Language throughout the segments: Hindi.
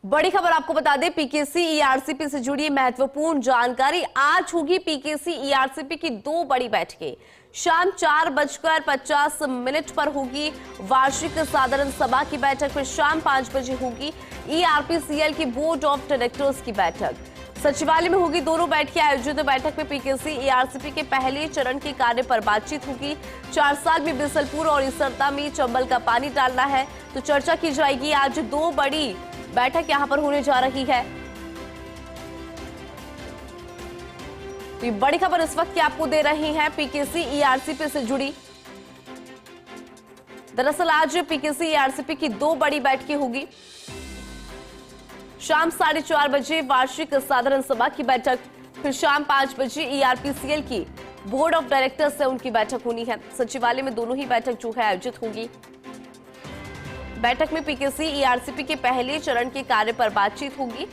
बड़ी खबर आपको बता दें, पीकेसी ईआरसीपी से जुड़ी महत्वपूर्ण जानकारी। आज होगी पीकेसी ईआरसीपी की दो बड़ी बैठकें। शाम 4:50 पर होगी वार्षिक साधारण सभा की बैठक, फिर शाम 5 बजे होगी ईआरपीसीएल की बोर्ड ऑफ डायरेक्टर्स की बैठक। सचिवालय में होगी दोनों बैठकें। आयोजित बैठक में पीकेसी ईआरसीपी के पहले चरण के कार्य पर बातचीत होगी। 4 साल में बिसलपुर और इसरदा में चंबल का पानी डालना है, तो चर्चा की जाएगी। आज दो बड़ी बैठक यहां पर होने जा रही है। तो ये बड़ी खबर इस वक्त की आपको दे रही है पीकेसी ईआरसीपी से जुड़ी। दरअसल आज पीकेसी ईआरसीपी की दो बड़ी बैठकें होगी। शाम 4:30 बजे वार्षिक साधारण सभा की बैठक, फिर शाम 5 बजे ईआरपीसीएल की बोर्ड ऑफ डायरेक्टर्स से उनकी बैठक होनी है। सचिवालय में दोनों ही बैठक जो है आयोजित होगी। बैठक में पीकेसी ईआरसीपी के पहले चरण के कार्य पर बातचीत होगी,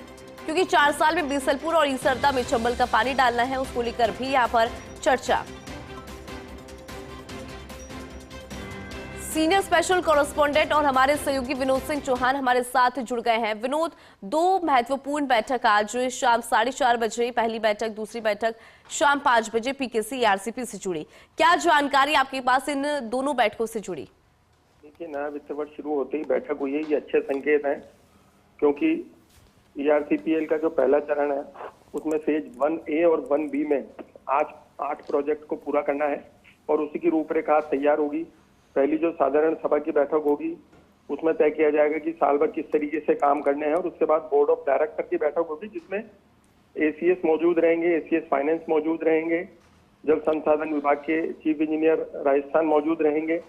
क्योंकि 4 साल में बिसलपुर और इसरदा में चंबल का पानी डालना है, उसको लेकर भी यहां पर चर्चा। सीनियर स्पेशल कॉरेस्पॉन्डेंट और हमारे सहयोगी विनोद सिंह चौहान हमारे साथ जुड़ गए हैं। विनोद, दो महत्वपूर्ण बैठक आज शाम 4:30 बजे पहली बैठक, दूसरी बैठक शाम 5 बजे पीकेसी ईआरसीपी से जुड़ी। क्या जानकारी आपके पास इन दोनों बैठकों से जुड़ी? देखिए, नया वित्त वर्ष शुरू होते ही बैठक हुई है, ये अच्छे संकेत हैं, क्योंकि ईआरसीपीएल का जो पहला चरण है उसमें फेज 1A और 1B में आज 8 प्रोजेक्ट को पूरा करना है और उसी की रूपरेखा तैयार होगी। पहली जो साधारण सभा की बैठक होगी उसमें तय किया जाएगा कि साल भर किस तरीके से काम करने हैं, और उसके बाद बोर्ड ऑफ डायरेक्टर की बैठक होगी जिसमें एसीएस मौजूद रहेंगे, एसीएस फाइनेंस मौजूद रहेंगे, जल संसाधन विभाग के चीफ इंजीनियर राजस्थान मौजूद रहेंगे,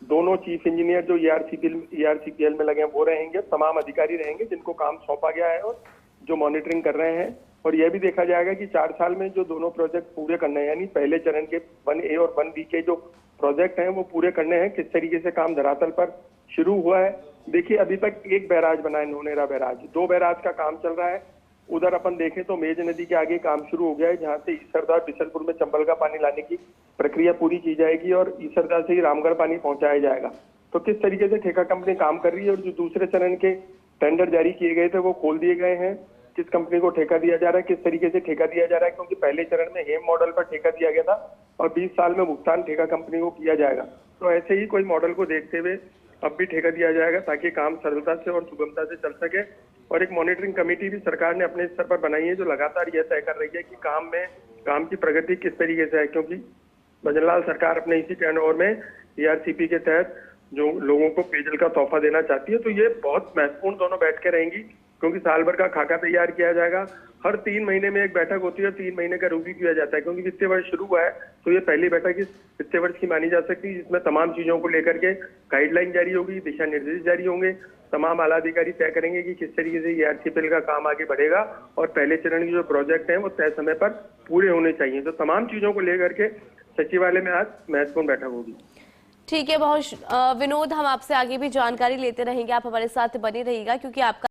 दोनों चीफ इंजीनियर जो ईआरसीपीएल में लगे हैं वो रहेंगे, तमाम अधिकारी रहेंगे जिनको काम सौंपा गया है और जो मॉनिटरिंग कर रहे हैं। और यह भी देखा जाएगा कि 4 साल में जो दोनों प्रोजेक्ट पूरे करने हैं, यानी पहले चरण के 1A और 1B के जो प्रोजेक्ट हैं वो पूरे करने हैं, किस तरीके से काम धरातल पर शुरू हुआ है। देखिए, अभी तक एक बैराज बना है, नोनेरा बैराज, 2 बैराज का काम चल रहा है। उधर अपन देखें तो मेज नदी के आगे काम शुरू हो गया है, जहां से इसरदा और बिसलपुर में चंबल का पानी लाने की प्रक्रिया पूरी की जाएगी और इसरदा से ही रामगढ़ पानी पहुंचाया जाएगा। तो किस तरीके से ठेका कंपनी काम कर रही है, और जो दूसरे चरण के टेंडर जारी किए गए थे वो खोल दिए गए हैं, किस कंपनी को ठेका दिया जा रहा है, किस तरीके से ठेका दिया जा रहा है, क्योंकि पहले चरण में हेम मॉडल पर ठेका दिया गया था और 20 साल में भुगतान ठेका कंपनी को किया जाएगा। तो ऐसे ही कोई मॉडल को देखते हुए अब भी ठेका दिया जाएगा ताकि काम सरलता से और सुगमता से चल सके। और एक मॉनिटरिंग कमेटी भी सरकार ने अपने स्तर पर बनाई है जो लगातार यह तय कर रही है कि काम की प्रगति किस तरीके से है, क्योंकि भजनलाल सरकार अपने इसी टेंडर में ईआरसीपी के तहत जो लोगों को पेयजल का तोहफा देना चाहती है। तो ये बहुत महत्वपूर्ण दोनों बैठकें रहेंगी, क्योंकि साल भर का खाका तैयार किया जाएगा। हर 3 महीने में एक बैठक होती है, 3 महीने का रिव्यू किया जाता है, क्योंकि वित्तीय वर्ष शुरू हुआ है तो ये पहली बैठक इस वित्तीय वर्ष की मानी जा सकती है, जिसमें तमाम चीजों को लेकर के गाइडलाइन जारी होगी, दिशा निर्देश जारी होंगे, तमाम आला अधिकारी तय करेंगे कि किस तरीके से ईआरसीपीएल का काम आगे बढ़ेगा और पहले चरण के जो प्रोजेक्ट हैं वो तय समय पर पूरे होने चाहिए। तो तमाम चीजों को लेकर के सचिवालय में आज महत्वपूर्ण बैठक होगी। ठीक है, बहुत विनोद, हम आपसे आगे भी जानकारी लेते रहेंगे, आप हमारे साथ बने रहिएगा, क्योंकि आपका